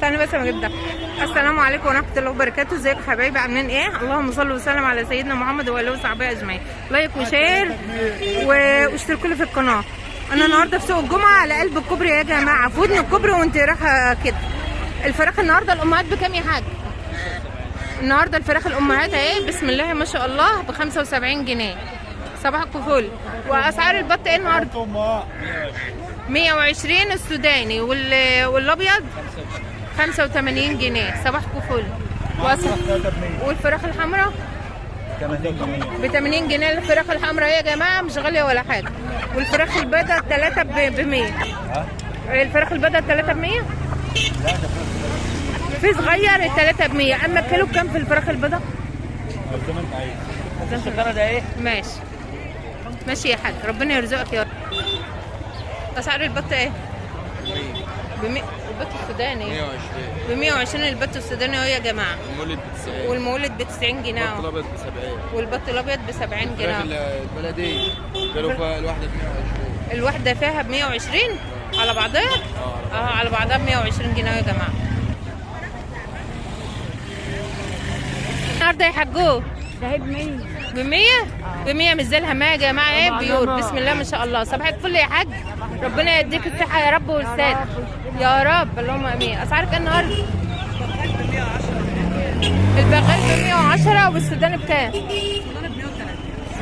استنى بس ما اجيب ده. السلام عليكم ورحمه الله وبركاته. ازيكم يا حبايبي؟ عاملين ايه؟ اللهم صل وسلم على سيدنا محمد واله وصحبه اجمعين. لايك وشير واشتركوا لي في القناه. انا النهارده في سوق الجمعه على قلب الكوبري يا جماعه، في ودن الكوبري وانت رايحه كده. الفراخ النهارده الامهات بكام يا حاج؟ النهارده الفراخ الامهات اهي بسم الله ما شاء الله ب 75 جنيه. صباحكم فل. واسعار البط ايه النهارده؟ 120 السوداني والابيض 85 جنيه. صباحكم فل. والفراخ الحمراء ب 80 جنيه. الفراخ الحمراء يا جماعه مش غاليه ولا حاجه. والفراخ البيضاء الثلاثه ب 100. الفراخ البيضاء الثلاثه ب 100. في صغير الثلاثه ب 100. اما الكيلو بكام في الفراخ البيضاء؟ زي ما انت عايز. ماشي ماشي يا حاج، ربنا يرزقك يا رب. اسعار البط ايه؟ البط السوداني 120. ب 120 البط السوداني اهو يا جماعه. المولد ب 90. والمولد ب 90 جنيه البط الابيض ب 70. والبط الابيض ب 70 جنيه. البلديه كانوا فيها الواحده ب 120. الواحده فيها ب 120 على بعضها؟ على بعضها ب 120 جنيه يا جماعه. النهارده يحجوه ده ب 100. ب 100 ب 100 مش زي الهمايه يا جماعه. ايه بيور بسم الله ما شاء الله. صباحك فل يا حاج، ربنا يديك الصحه يا رب والساد يا رب اللهم امين. اسعارك ايه النهارده؟ البغال ب 110 والسوداني بكام؟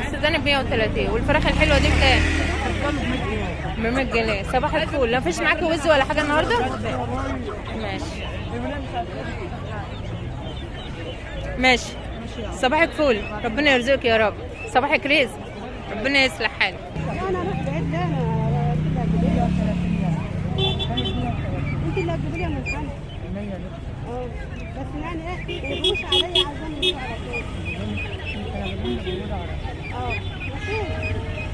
السوداني ب 130. والفراخ الحلوه دي بكام؟ ب 100 جنيه. صباح الفل. مفيش معاكي وز ولا حاجه النهارده؟ ماشي ماشي. صباحك فل، ربنا يرزقك يا رب. صباحك رزق، ربنا يصلح حالك. انا رحت بعيد. لا انت اللي هتجيبي لي من حالك. بس يعني ايه ما يجوش عليا عايزين يجوا على طول.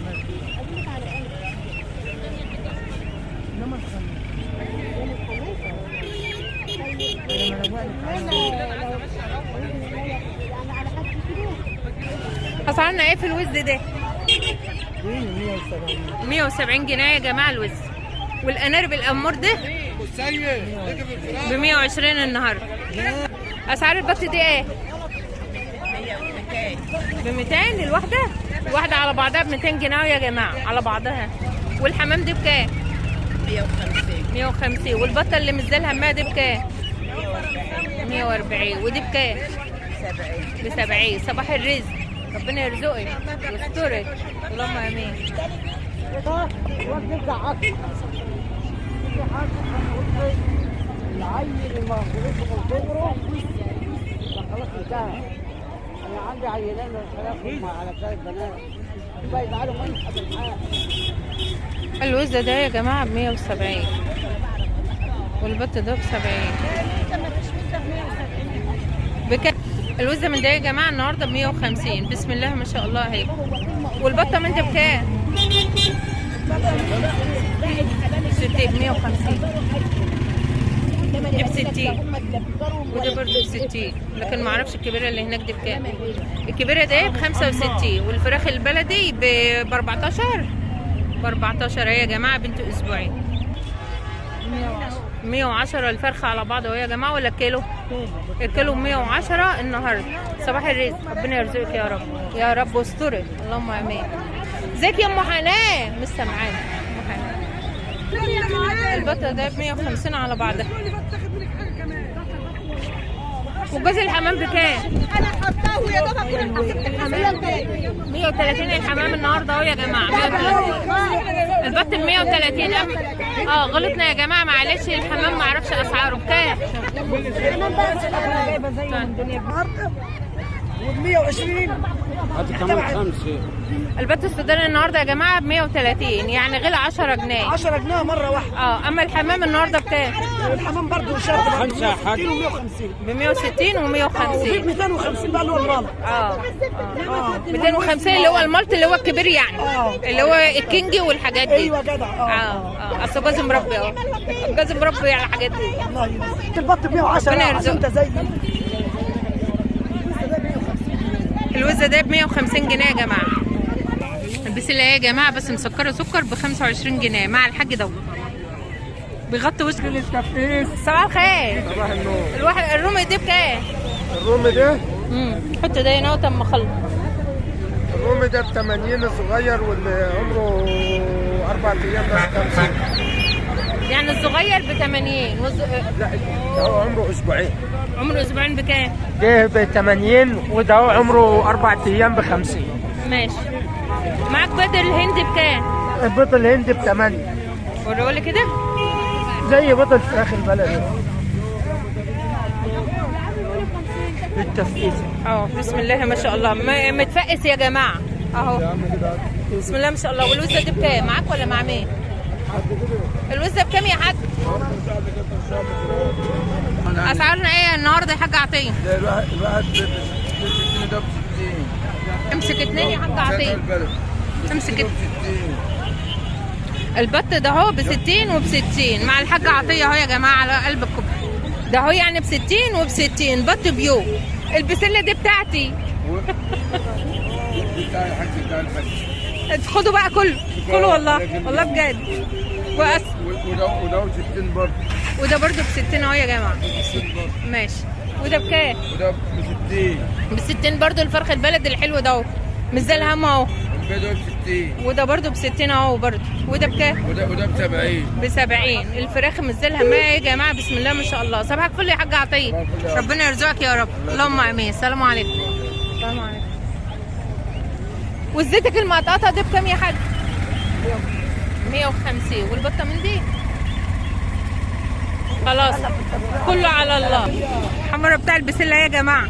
ماشي اجيب لك على ايه؟ انما اسعارنا ايه في الوز ده؟ 170 جنيه يا جماعه الوز. والانارب الامور ده ب 120 النهارده. اسعار البط دي ايه؟ ب 200 الواحده. الواحده على بعضها ب 200 جنيه يا جماعه على بعضها. والحمام دي بكام؟ 150. والبطه اللي مش زي الهمايه دي بكام؟ 140. ودي بكام؟ ب 70. صباح الرزق، ربنا يرزقك ويسترك اللهم امين. العيل المغلوب من صغره خلاص انتهى. انا عندي عيلين الفراخ على 3 بنات بقى يزعلوا مني حاجه معايا. الوز ده يا جماعه ب 170 والبط ده ب 70. بكام الوز من ده يا جماعه النهارده ب 150 بسم الله ما شاء الله اهي. والبطه من ده بكام؟ 60 ب 150. دي ب 60 ودي برضه ب 60. لكن ما اعرفش الكبيره اللي هناك دي بكام. الكبيره دي ب 65 والفراخ البلدي ب 14 ب 14 اهي يا جماعه بنت اسبوعين. 110 الفرخه على بعضها يا جماعه. ولا الكيلو؟ الكيلو 110 النهارده. صباح الرزق، ربنا يرزقك يا رب يا رب واسترك اللهم امين. ازيك يا ام حنان؟ مش سامعاني ام حنان. البطه ده ب 150 على بعضها. وجوز الحمام بكام؟ انا حطاه ويا دوبك الحمام 130 الحمام النهارده اهو يا جماعه. 130 البط ب 130. غلطنا يا جماعه معلش. الحمام ما اعرفش اسعاره بكام. وب 120. هات كمان 5. البط السوداني النهارده يا جماعه ب 130 يعني غلى 10 جنيه. 10 جنيه مره واحده. اما الحمام النهارده بكام؟ الحمام برضه شرط 5 يا حاج. ب 160 و 150. 250 بقى اللي هو المال. 250 اللي هو المالت اللي هو الكبير يعني. اللي هو الكينجي والحاجات دي. ايوه جدع. اصل جوز مربي اهو. جوز مربي على الحاجات دي. والله البط ب 110 عشان انت زيي. الوز ده ب 150 جنيه يا جماعه. البسله يا جماعه بس مسكره سكر ب 25 جنيه مع الحاج دوت. بيغطي وش التفقيس. صباح الخير. صباح النور. الواحد الرومي دي بكام؟ الرومي ده حط ده هنا وتم خلص. الرومي ده ب 80 الصغير، واللي عمره 4 ايام ده ب 50. يعني الصغير ب 80 لا ده عمره اسبوعين. عمره اسبوعين بكام؟ ده ب 80 وده عمره 4 ايام ب 50. ماشي. معاك بدل الهندي بكام؟ البيض الهندي ب 8. وريهولي كده. زي بيض الفراخ البلدي. بالتفقيس. بسم الله ما شاء الله، متفقس يا جماعه اهو. بسم الله ما شاء الله. والوزه دي بكام؟ معاك ولا مع مين؟ الوزه بكام يا حاج؟ اسعارنا ايه النهارده يا حاج عطيه؟ الواحد ب 60 ده ب 60. امسك اتنين يا حاج عطيه. امسك ب 60. البط ده اهو ب 60 وب 60 مع الحاج عطيه اهو يا جماعه على قلب الكوبري. ده اهو يعني ب 60 وب 60 بط بيو. البسله دي بتاعتي. بتاع الحاج بتاع الفجر. خدوا بقى كله كله والله والله بجد. وده ب 60 برضه. وده برضه ب 60 اهو يا جماعه. ماشي. وده بكام؟ وده ب 60. ب 60 برضه الفرخ البلد الحلو ده اهو. مش زي الهم اهو. البيض ب 60. وده برضه ب 60 اهو برضه. وده بكام؟ وده ب 70. ب 70. الفراخ مش زي الهمية يا جماعه. بسم الله ما شاء الله. صباح الفل يا حاج عطيه. ربنا يرزقك يا رب. اللهم امين. السلام عليكم. السلام عليكم. والزيتك المقطعه دي بكام يا حاج؟ 150. والبطه من دي خلاص كله على الله. الحمرا بتاع البسله يا جماعه.